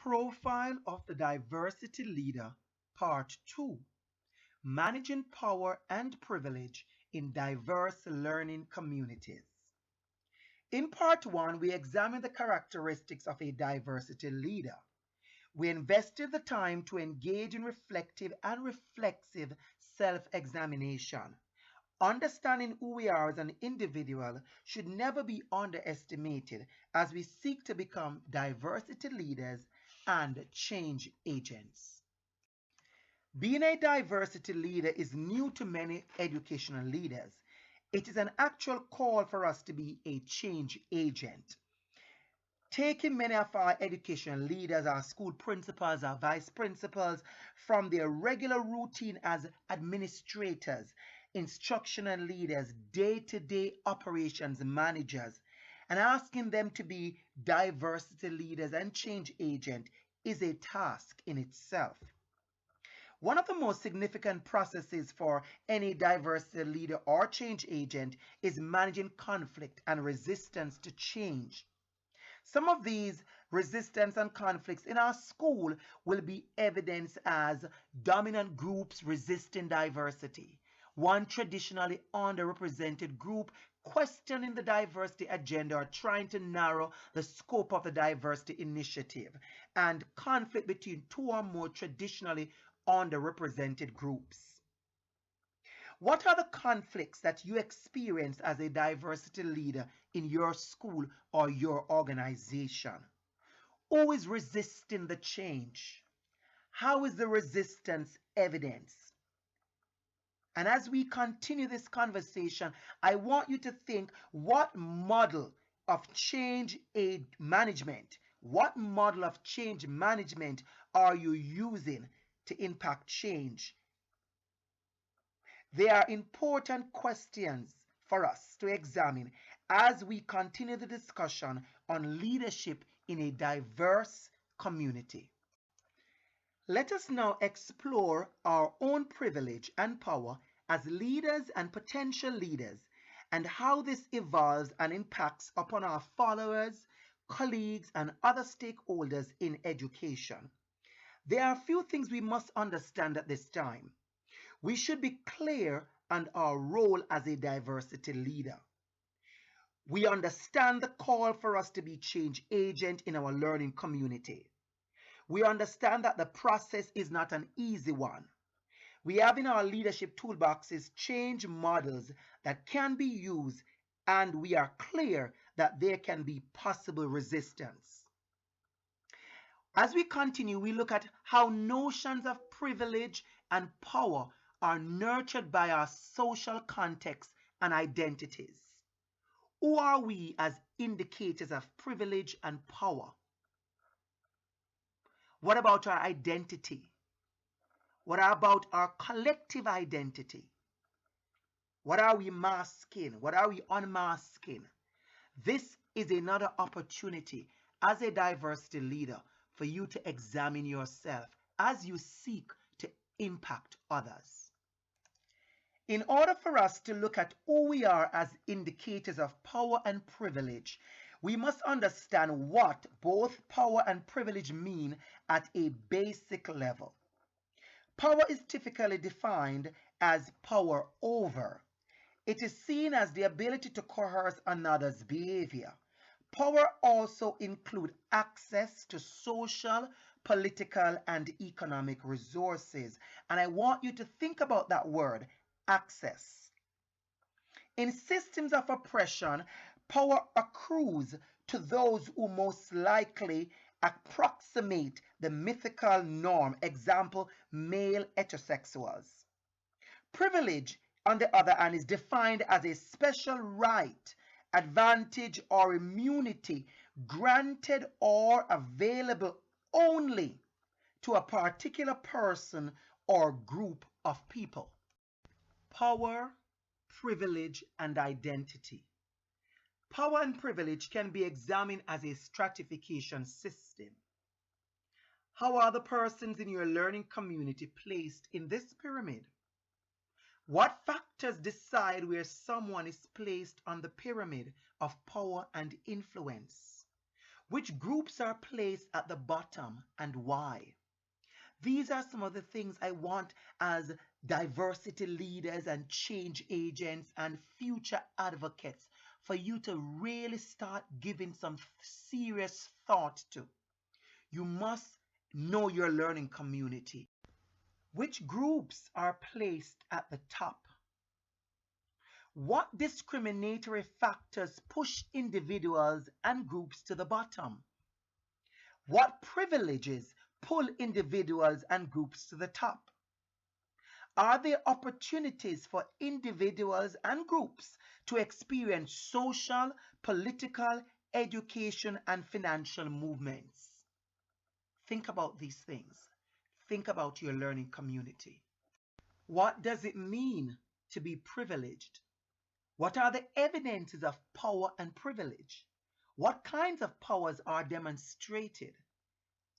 Profile of the Diversity Leader, Part 2, Managing Power and Privilege in Diverse Learning Communities. In Part 1, we examined the characteristics of a diversity leader. We invested the time to engage in reflective and reflexive self-examination. Understanding who we are as an individual should never be underestimated as we seek to become diversity leaders and change agents. Being a diversity leader is new to many educational leaders. It is an actual call for us to be a change agent. Taking many of our educational leaders, our school principals, our vice principals, from their regular routine as administrators, instructional leaders, day-to-day operations managers, and asking them to be diversity leaders and change agent is a task in itself. One of the most significant processes for any diversity leader or change agent is managing conflict and resistance to change. Some of these resistance and conflicts in our school will be evidenced as dominant groups resisting diversity, one traditionally underrepresented group questioning the diversity agenda or trying to narrow the scope of the diversity initiative, and conflict between two or more traditionally underrepresented groups. What are the conflicts that you experience as a diversity leader in your school or your organization? Who is resisting the change? How is the resistance evidenced? And as we continue this conversation, I want you to think, what model of change aid management, what model of change management are you using to impact change? They are important questions for us to examine as we continue the discussion on leadership in a diverse community. Let us now explore our own privilege and power as leaders and potential leaders, and how this evolves and impacts upon our followers, colleagues, and other stakeholders in education. There are a few things we must understand at this time. We should be clear on our role as a diversity leader. We understand the call for us to be change agent in our learning community. We understand that the process is not an easy one. We have in our leadership toolboxes change models that can be used, and we are clear that there can be possible resistance. As we continue, we look at how notions of privilege and power are nurtured by our social context and identities. Who are we as indicators of privilege and power? What about our identity? What about our collective identity? What are we masking? What are we unmasking? This is another opportunity as a diversity leader for you to examine yourself as you seek to impact others. In order for us to look at who we are as indicators of power and privilege, we must understand what both power and privilege mean at a basic level. Power is typically defined as power over. It is seen as the ability to coerce another's behavior. Power also includes access to social, political, and economic resources. And I want you to think about that word, access. In systems of oppression, power accrues to those who most likely approximate the mythical norm, example, male heterosexuals. Privilege, on the other hand, is defined as a special right, advantage, or immunity granted or available only to a particular person or group of people. Power, privilege, and identity. Power and privilege can be examined as a stratification system. How are the persons in your learning community placed in this pyramid? What factors decide where someone is placed on the pyramid of power and influence? Which groups are placed at the bottom and why? These are some of the things I want as diversity leaders and change agents and future advocates for you to really start giving some serious thought to. You must know your learning community. Which groups are placed at the top? What discriminatory factors push individuals and groups to the bottom? What privileges pull individuals and groups to the top? Are there opportunities for individuals and groups to experience social, political, education, and financial movements? Think about these things. Think about your learning community. What does it mean to be privileged? What are the evidences of power and privilege? What kinds of powers are demonstrated?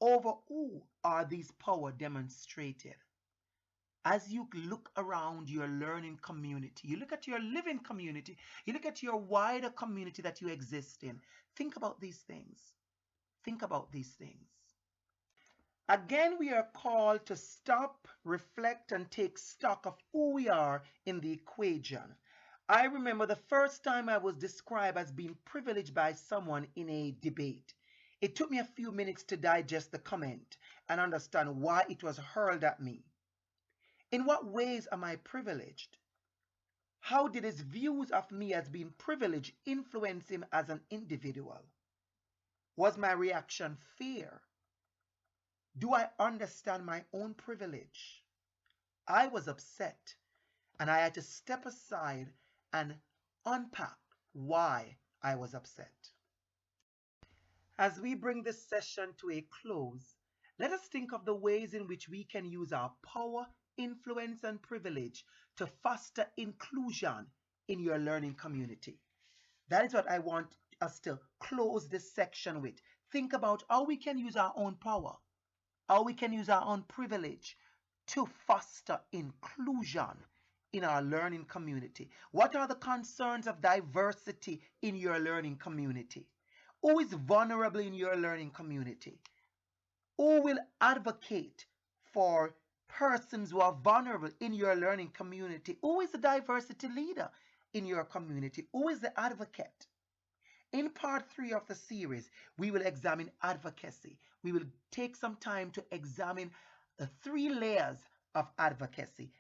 Over who are these powers demonstrated? As you look around your learning community, you look at your living community, you look at your wider community that you exist in, think about these things. Think about these things. Again, we are called to stop, reflect, and take stock of who we are in the equation. I remember the first time I was described as being privileged by someone in a debate. It took me a few minutes to digest the comment and understand why it was hurled at me. In what ways am I privileged? How did his views of me as being privileged influence him as an individual? Was my reaction fear? Do I understand my own privilege? I was upset, and I had to step aside and unpack why I was upset. As we bring this session to a close, let us think of the ways in which we can use our power, influence, and privilege to foster inclusion in your learning community. That is what I want us to close this section with. Think about how we can use our own power, how we can use our own privilege to foster inclusion in our learning community. What are the concerns of diversity in your learning community? Who is vulnerable in your learning community? Who will advocate for persons who are vulnerable in your learning community? Who is the diversity leader in your community? Who is the advocate? In part 3 of the series, we will examine advocacy. We will take some time to examine the 3 layers of advocacy.